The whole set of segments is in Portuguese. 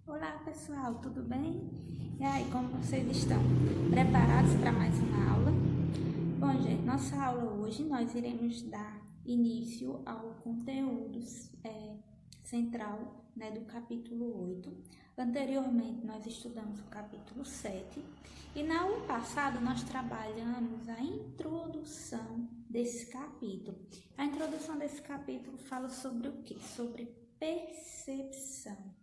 Olá pessoal, tudo bem? E aí, como vocês estão? Preparados para mais uma aula? Bom, gente, nossa aula hoje nós iremos dar início ao conteúdo central, do capítulo 8. Anteriormente nós estudamos o capítulo 7 e na aula passada nós trabalhamos a introdução desse capítulo. A introdução desse capítulo fala sobre o quê? Sobre percepção.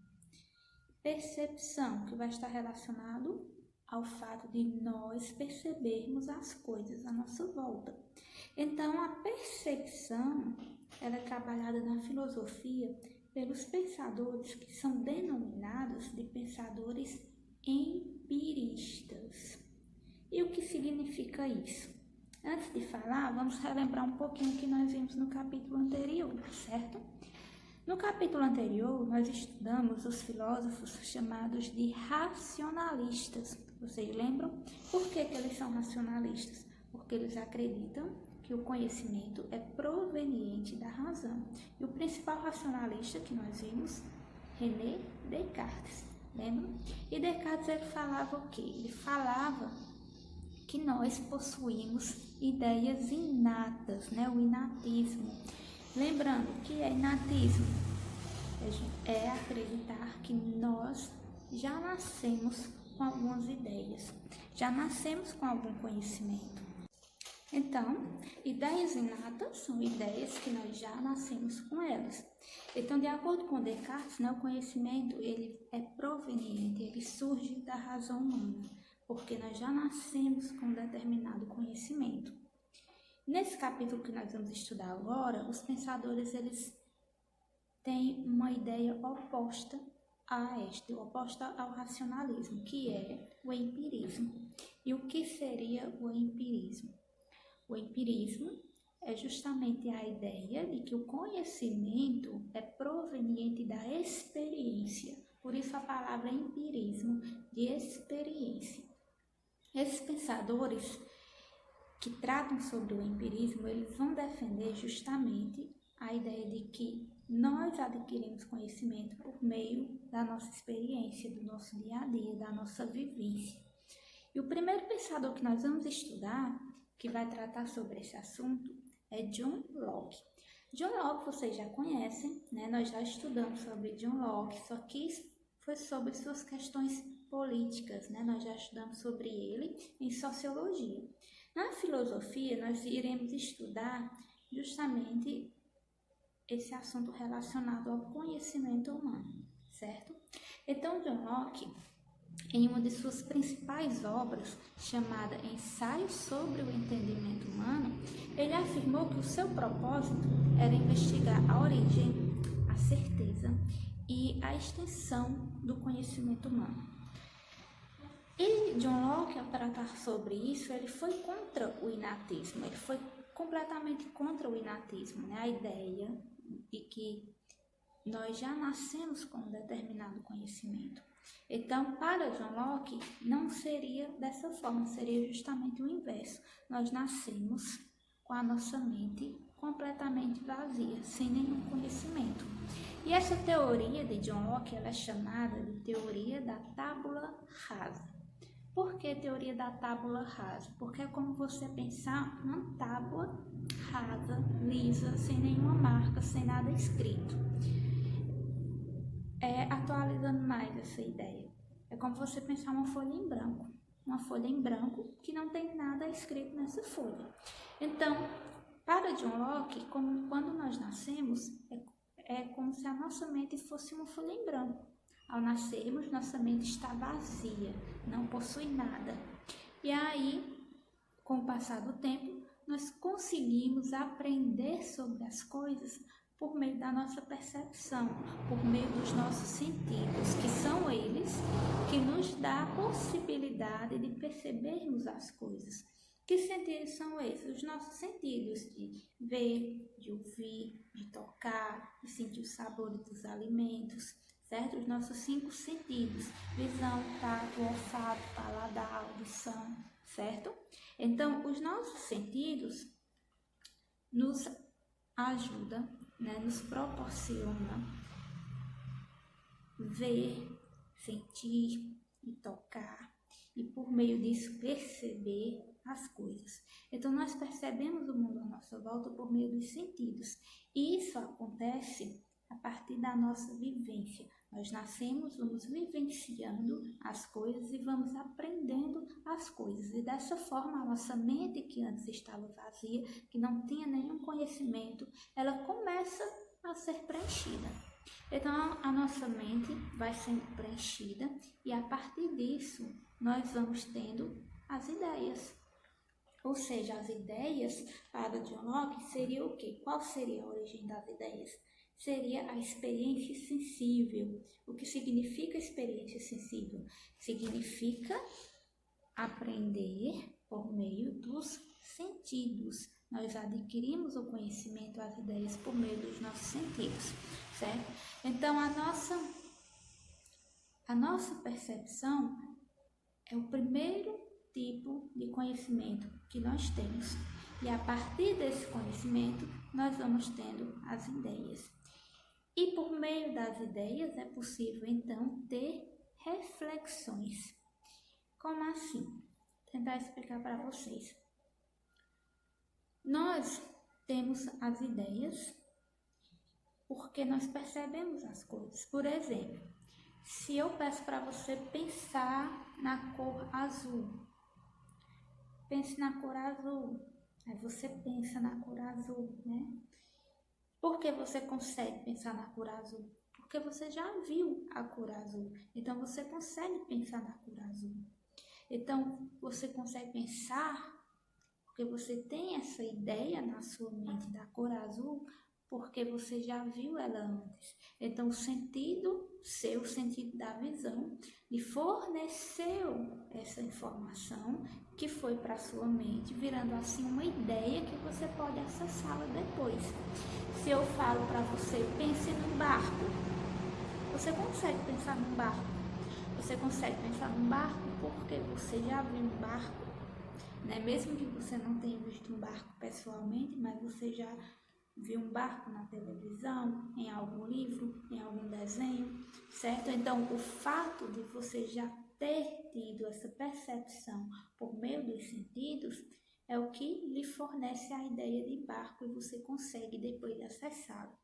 Percepção, que vai estar relacionado ao fato de nós percebermos as coisas à nossa volta. Então, a percepção, ela é trabalhada na filosofia pelos pensadores que são denominados de pensadores empiristas. E o que significa isso? Antes de falar, vamos relembrar um pouquinho o que nós vimos no capítulo anterior, certo? No capítulo anterior, nós estudamos os filósofos chamados de racionalistas. Vocês lembram? Por que eles são racionalistas? Porque eles acreditam que o conhecimento é proveniente da razão. E o principal racionalista que nós vimos, René Descartes. Lembram? E Descartes ele falava o quê? Ele falava que nós possuímos ideias inatas, o inatismo. Lembrando que é inatismo, é acreditar que nós já nascemos com algumas ideias, já nascemos com algum conhecimento. Então, ideias inatas são ideias que nós já nascemos com elas. Então, de acordo com Descartes, o conhecimento ele é proveniente, ele surge da razão humana, porque nós já nascemos com um determinado conhecimento. Nesse capítulo que nós vamos estudar agora, os pensadores eles têm uma ideia oposta oposta ao racionalismo, que é o empirismo. E o que seria o empirismo? O empirismo é justamente a ideia de que o conhecimento é proveniente da experiência. Por isso a palavra empirismo, de experiência. Esses pensadores que tratam sobre o empirismo, eles vão defender justamente a ideia de que nós adquirimos conhecimento por meio da nossa experiência, do nosso dia a dia, da nossa vivência. E o primeiro pensador que nós vamos estudar, que vai tratar sobre esse assunto, é John Locke. John Locke vocês já conhecem, Nós já estudamos sobre John Locke, só que foi sobre suas questões políticas, Nós já estudamos sobre ele em sociologia. Na filosofia, nós iremos estudar justamente esse assunto relacionado ao conhecimento humano, certo? Então, John Locke, em uma de suas principais obras, chamada Ensaio sobre o Entendimento Humano, ele afirmou que o seu propósito era investigar a origem, a certeza e a extensão do conhecimento humano. E John Locke, ao tratar sobre isso, ele foi contra o inatismo, ele foi completamente contra o inatismo, a ideia de que nós já nascemos com um determinado conhecimento. Então, para John Locke, não seria dessa forma, seria justamente o inverso. Nós nascemos com a nossa mente completamente vazia, sem nenhum conhecimento. E essa teoria de John Locke ela é chamada de teoria da tábula rasa. Por que teoria da tábula rasa? Porque é como você pensar uma tábua rasa, lisa, sem nenhuma marca, sem nada escrito. Atualizando mais essa ideia, é como você pensar uma folha em branco que não tem nada escrito nessa folha. Então, para John Locke, quando nós nascemos, é como se a nossa mente fosse uma folha em branco. Ao nascermos, nossa mente está vazia, não possui nada. E aí, com o passar do tempo, nós conseguimos aprender sobre as coisas por meio da nossa percepção, por meio dos nossos sentidos, que são eles que nos dão a possibilidade de percebermos as coisas. Que sentidos são esses? Os nossos sentidos de ver, de ouvir, de tocar, de sentir o sabor dos alimentos, certo? Os nossos 5 sentidos, visão, tato, olfato, paladar, audição, certo? Então, os nossos sentidos nos ajudam, nos proporciona ver, sentir e tocar, e por meio disso perceber as coisas. Então nós percebemos o mundo à nossa volta por meio dos sentidos, e isso acontece a partir da nossa vivência. Nós nascemos, vamos vivenciando as coisas e vamos aprendendo as coisas. E dessa forma, a nossa mente, que antes estava vazia, que não tinha nenhum conhecimento, ela começa a ser preenchida. Então, a nossa mente vai sendo preenchida e a partir disso, nós vamos tendo as ideias. Ou seja, as ideias, para John Locke, seria o quê? Qual seria a origem das ideias? Seria a experiência sensível. O que significa experiência sensível? Significa aprender por meio dos sentidos. Nós adquirimos o conhecimento, as ideias por meio dos nossos sentidos, certo? Então, a nossa percepção é o primeiro tipo de conhecimento que nós temos. E a partir desse conhecimento, nós vamos tendo as ideias. E por meio das ideias é possível, então, ter reflexões. Como assim? Vou tentar explicar para vocês. Nós temos as ideias porque nós percebemos as coisas. Por exemplo, se eu peço para você pensar na cor azul, pense na cor azul, aí você pensa na cor azul, né? Por que você consegue pensar na cor azul? Porque você já viu a cor azul, então você consegue pensar na cor azul. Então, você consegue pensar, porque você tem essa ideia na sua mente da cor azul, porque você já viu ela antes. Então, o sentido da visão, lhe forneceu essa informação que foi para a sua mente, virando assim uma ideia que você pode acessá-la depois. Se eu falo para você, pense num barco, você consegue pensar num barco. Você consegue pensar num barco porque você já viu um barco, né? Mesmo que você não tenha visto um barco pessoalmente, mas você já viu um barco na televisão, em algum livro, em algum desenho, certo? Então, o fato de você já ter tido essa percepção por meio dos sentidos é o que lhe fornece a ideia de barco e você consegue depois acessá-la.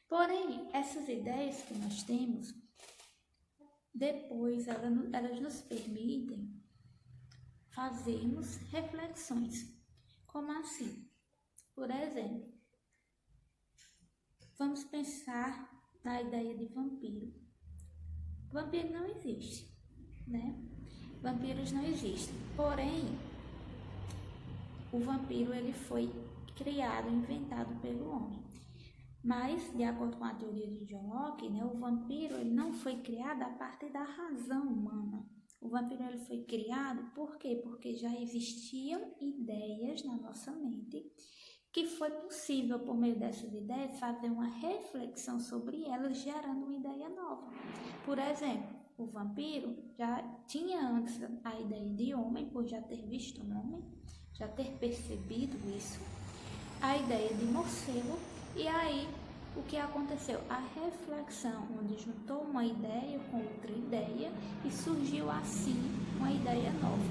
Porém, essas ideias que nós temos, depois elas nos permitem fazermos reflexões. Como assim? Por exemplo, vamos pensar na ideia de vampiro. Vampiro não existe, né? Vampiros não existem. Porém, o vampiro ele foi criado, inventado pelo homem. Mas, de acordo com a teoria de John Locke, né, o vampiro ele não foi criado a partir da razão humana. O vampiro ele foi criado por quê? Porque já existiam ideias na nossa mente que foi possível, por meio dessas ideias, fazer uma reflexão sobre elas, gerando uma ideia nova. Por exemplo, o vampiro já tinha antes a ideia de homem, por já ter visto um homem, já ter percebido isso, a ideia de morcego, e aí o que aconteceu? A reflexão, onde juntou uma ideia com outra ideia e surgiu assim uma ideia nova.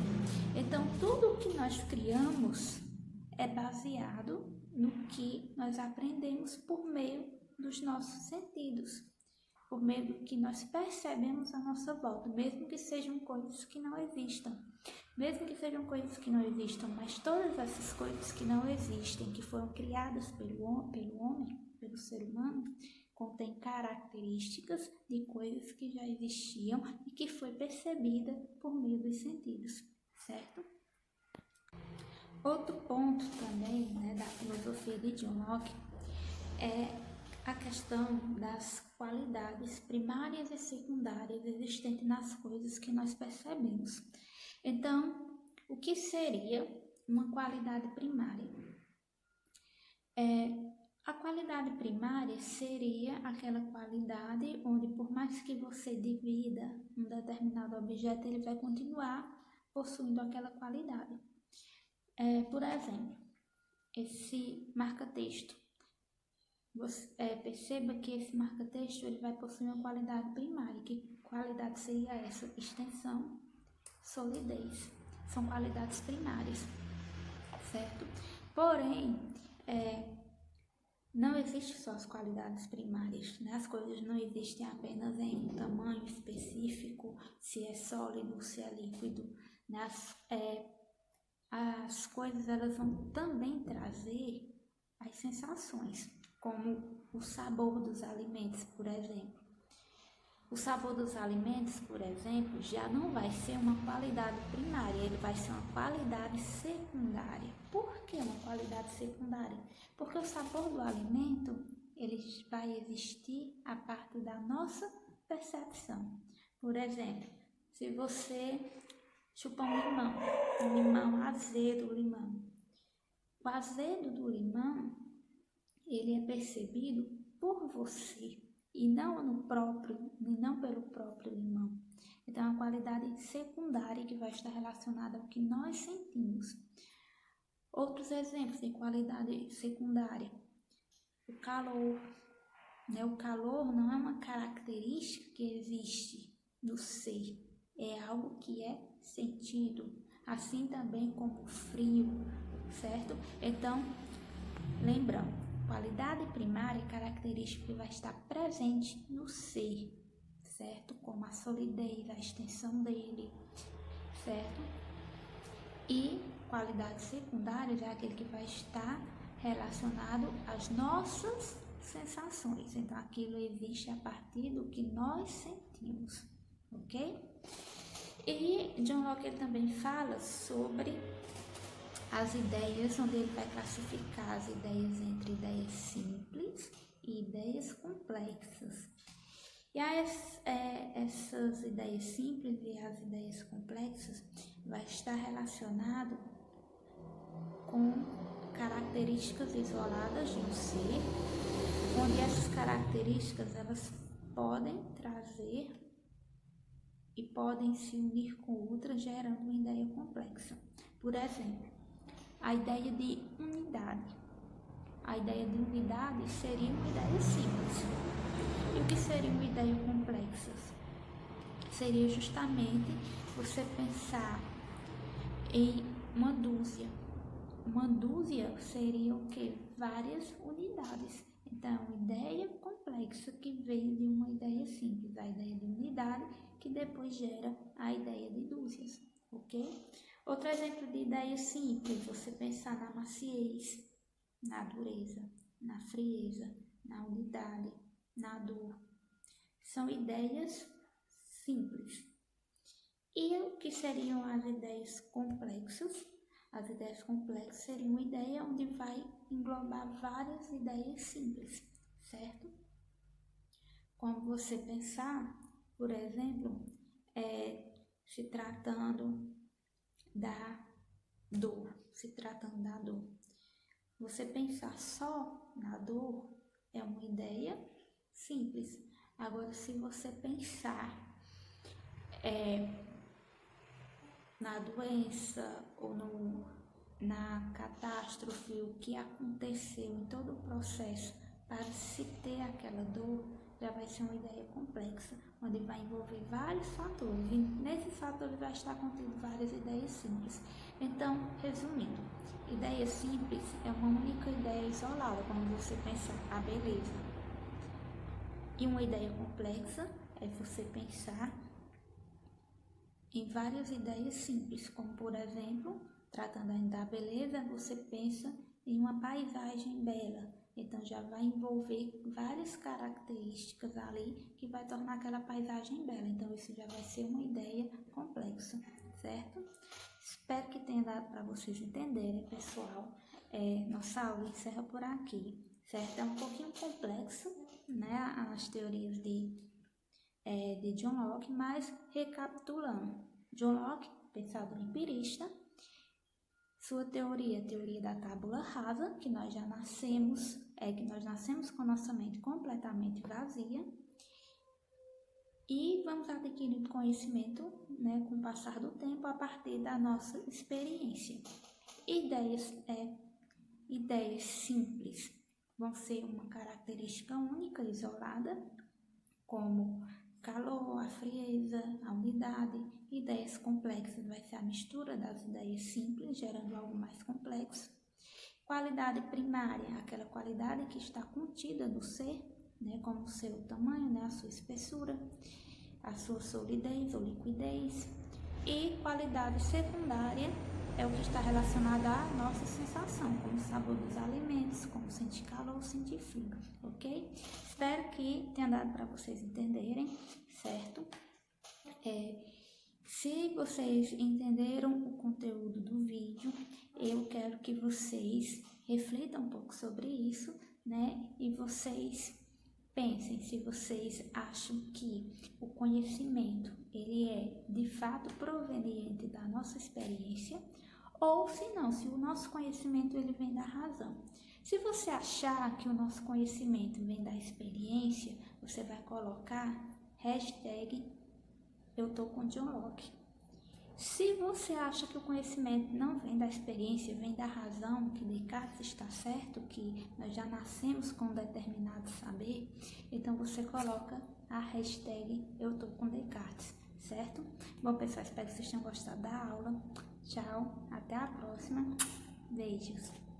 Então, tudo o que nós criamos é baseado no que nós aprendemos por meio dos nossos sentidos, por meio do que nós percebemos à nossa volta, mesmo que sejam coisas que não existam. Mesmo que sejam coisas que não existam, mas todas essas coisas que não existem, que foram criadas pelo homem, pelo ser humano, contêm características de coisas que já existiam e que foi percebida por meio dos sentidos, certo? Outro ponto também, né, da filosofia de John Locke é a questão das qualidades primárias e secundárias existentes nas coisas que nós percebemos. Então, o que seria uma qualidade primária? A qualidade primária seria aquela qualidade onde, por mais que você divida um determinado objeto, ele vai continuar possuindo aquela qualidade. Por exemplo, esse marca-texto. Perceba que esse marca-texto ele vai possuir uma qualidade primária, que qualidade seria essa? Extensão, solidez. São qualidades primárias, certo? Porém, não existem só as qualidades primárias, né? As coisas não existem apenas em um tamanho específico, se é sólido, se é líquido, né? As coisas elas vão também trazer as sensações, como o sabor dos alimentos, por exemplo. O sabor dos alimentos, por exemplo, já não vai ser uma qualidade primária, ele vai ser uma qualidade secundária. Por que uma qualidade secundária? Porque o sabor do alimento, ele vai existir a partir da nossa percepção. Por exemplo, se você chupar um limão azedo, o azedo do limão, ele é percebido por você e não pelo próprio limão. Então, é uma qualidade secundária que vai estar relacionada ao que nós sentimos. Outros exemplos de qualidade secundária: o calor. Né? O calor não é uma característica que existe no ser, é algo que é sentido, assim também como o frio, certo? Então, lembrando, qualidade primária é característica que vai estar presente no ser, certo? Como a solidez, a extensão dele, certo? E qualidade secundária é aquele que vai estar relacionado às nossas sensações. Então, aquilo existe a partir do que nós sentimos, ok? E John Locke ele também fala sobre as ideias, onde ele vai classificar as ideias entre ideias simples e ideias complexas. E essas ideias simples e as ideias complexas vai estar relacionado com características isoladas de um ser, onde essas características elas podem trazer e podem se unir com outras, gerando uma ideia complexa. Por exemplo, a ideia de unidade. A ideia de unidade seria uma ideia simples. E o que seria uma ideia complexa? Seria justamente você pensar em uma dúzia. Uma dúzia seria o quê? Várias unidades. Então, uma ideia complexa que veio de uma ideia simples, a ideia de unidade, que depois gera a ideia de dúzias, ok? Outro exemplo de ideia simples, você pensar na maciez, na dureza, na frieza, na unidade, na dor. São ideias simples. E o que seriam as ideias complexas? As ideias complexas seriam uma ideia onde vai englobar várias ideias simples, certo? Como você pensar, por exemplo, se tratando da dor, Você pensar só na dor é uma ideia simples. Agora, se você pensar na doença ou na catástrofe, o que aconteceu em todo o processo para se ter aquela dor, já vai ser uma ideia complexa, onde vai envolver vários fatores, e nesses fatores vai estar contido várias ideias simples. Então, resumindo, ideia simples é uma única ideia isolada, quando você pensar a beleza. E uma ideia complexa é você pensar em várias ideias simples, como por exemplo, tratando ainda da beleza, você pensa em uma paisagem bela. Então já vai envolver várias características ali que vai tornar aquela paisagem bela. Então isso já vai ser uma ideia complexa, certo? Espero que tenha dado para vocês entenderem, pessoal. Nossa aula encerra por aqui, certo? É um pouquinho complexo, né, as teorias de John Locke, mas recapitulando, John Locke, pensador empirista, sua teoria, a teoria da tábula rasa, que nós nascemos com nossa mente completamente vazia e vamos adquirindo conhecimento, né, com o passar do tempo a partir da nossa experiência. Ideias simples vão ser uma característica única, isolada, como calor, a frieza, a unidade. Ideias complexas vai ser a mistura das ideias simples, gerando algo mais complexo. Qualidade primária, aquela qualidade que está contida no ser, né, como o seu tamanho, né, a sua espessura, a sua solidez ou liquidez. E qualidade secundária é o que está relacionado à nossa sensação, como o sabor dos alimentos, como sentir calor ou sentir frio, ok? Espero que tenha dado para vocês entenderem, certo? Se vocês entenderam o conteúdo do vídeo, eu quero que vocês reflitam um pouco sobre isso, né? E vocês pensem se vocês acham que o conhecimento ele é de fato proveniente da nossa experiência ou se não, se o nosso conhecimento ele vem da razão. Se você achar que o nosso conhecimento vem da experiência, você vai colocar hashtag eu tô com John Locke. Se você acha que o conhecimento não vem da experiência, vem da razão, que Descartes está certo, que nós já nascemos com um determinado saber, então você coloca a hashtag eu tô com Descartes, certo? Bom, pessoal, espero que vocês tenham gostado da aula. Tchau, até a próxima. Beijos.